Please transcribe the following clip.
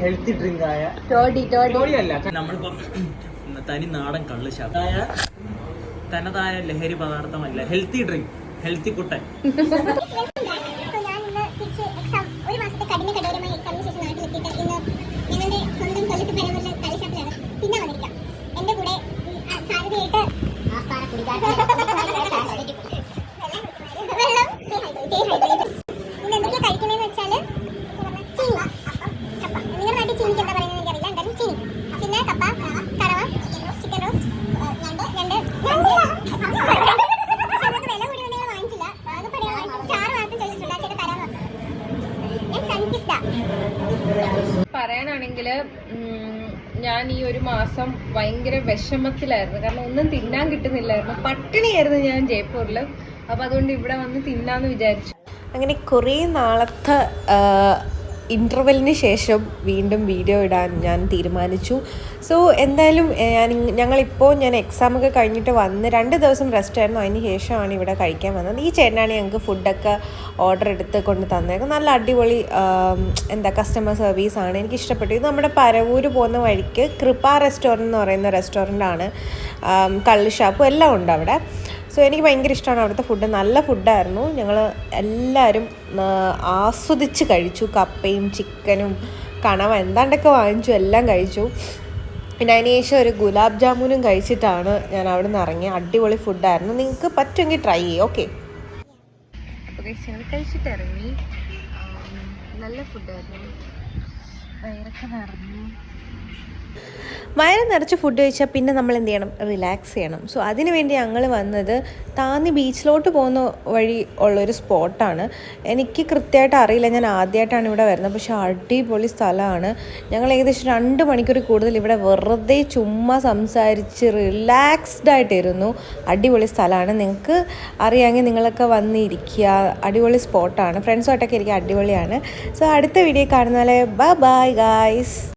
Healthy drink ആയ toddy അല്ല, നമ്മളിപ്പം തനി നാടൻ കള്ള് ഷാപ്പായ തനതായ ലഹരി പദാർത്ഥമല്ല, ഹെൽത്തി ഡ്രിങ്ക്, ഹെൽത്തി കുട്ടൻ. പറയാനാണെങ്കിൽ ഞാൻ ഈ ഒരു മാസം ഭയങ്കര വിഷമത്തിലായിരുന്നു. കാരണം ഒന്നും തിന്നാൻ കിട്ടുന്നില്ലായിരുന്നു, പട്ടിണിയായിരുന്നു ഞാൻ ജയ്പൂരിൽ. അപ്പം അതുകൊണ്ട് ഇവിടെ വന്ന് തിന്നാന്ന് വിചാരിച്ചു. അങ്ങനെ കുറേ നാളത്തെ ഇൻ്റർവെല്ലിന് ശേഷം വീണ്ടും വീഡിയോ ഇടാൻ ഞാൻ തീരുമാനിച്ചു. സോ എന്തായാലും ഞാൻ എക്സാമൊക്കെ കഴിഞ്ഞിട്ട് വന്ന് 2 ദിവസം റെസ്റ്റ് ആയിരുന്നു. അതിന് ശേഷമാണ് ഇവിടെ കഴിക്കാൻ വന്നത്. ഈ ചേട്ടനാണ് ഞങ്ങൾക്ക് ഫുഡൊക്കെ ഓർഡർ എടുത്ത് കൊണ്ട് തന്നേക്കും. നല്ല അടിപൊളി കസ്റ്റമർ സർവീസാണ്, എനിക്ക് ഇഷ്ടപ്പെട്ടു. ഇത് നമ്മുടെ പരവൂര് പോകുന്ന വഴിക്ക് കൃപ റെസ്റ്റോറൻറ്റ് എന്ന് പറയുന്ന റെസ്റ്റോറൻ്റാണ്. കള്ള് ഷാപ്പും എല്ലാം ഉണ്ട് അവിടെ. സോ എനിക്ക് ഭയങ്കര ഇഷ്ടമാണ് അവിടുത്തെ ഫുഡ്, നല്ല ഫുഡായിരുന്നു. ഞങ്ങൾ എല്ലാവരും ആസ്വദിച്ച് കഴിച്ചു. കപ്പയും ചിക്കനും കണവ എന്താണ്ടൊക്കെ വാങ്ങിച്ചു, എല്ലാം കഴിച്ചു. പിന്നെ അതിന് ശേഷം ഒരു ഗുലാബ് ജാമുനും കഴിച്ചിട്ടാണ് ഞാൻ അവിടെ നിന്ന് ഇറങ്ങി. അടിപൊളി ഫുഡായിരുന്നു, നിങ്ങൾക്ക് പറ്റുമെങ്കിൽ ട്രൈ ചെയ്യും. ഓക്കെ, അപ്പോൾ ഞങ്ങൾ കഴിച്ചിട്ട് ഇറങ്ങി. നല്ല ഫുഡായിരുന്നു, വയറൊക്കെ നിറഞ്ഞു. വയറ് നിറച്ച് ഫുഡ് കഴിച്ചാൽ പിന്നെ നമ്മൾ എന്ത് ചെയ്യണം? റിലാക്സ് ചെയ്യണം. സോ അതിന് വേണ്ടി ഞങ്ങൾ വന്നത് താന്നി ബീച്ചിലോട്ട് പോകുന്ന വഴി ഉള്ളൊരു സ്പോട്ടാണ്. എനിക്ക് കൃത്യമായിട്ട് അറിയില്ല, ഞാൻ ആദ്യമായിട്ടാണ് ഇവിടെ വരുന്നത്. പക്ഷേ അടിപൊളി സ്ഥലമാണ്. ഞങ്ങൾ ഏകദേശം 2 മണിക്കൂർ കൂടുതൽ ഇവിടെ വെറുതെ ചുമ്മാ സംസാരിച്ച് റിലാക്സ്ഡ് ആയിട്ടിരുന്നു. അടിപൊളി സ്ഥലമാണ്, നിങ്ങൾക്ക് അറിയാമെങ്കിൽ നിങ്ങളൊക്കെ വന്നിരിക്കുക. അടിപൊളി സ്പോട്ടാണ്, ഫ്രണ്ട്സുമായിട്ടൊക്കെ ഇരിക്കുക, അടിപൊളിയാണ്. സോ അടുത്ത വീഡിയോ കാണുന്നാലേ ബൈ ഗായ്സ്.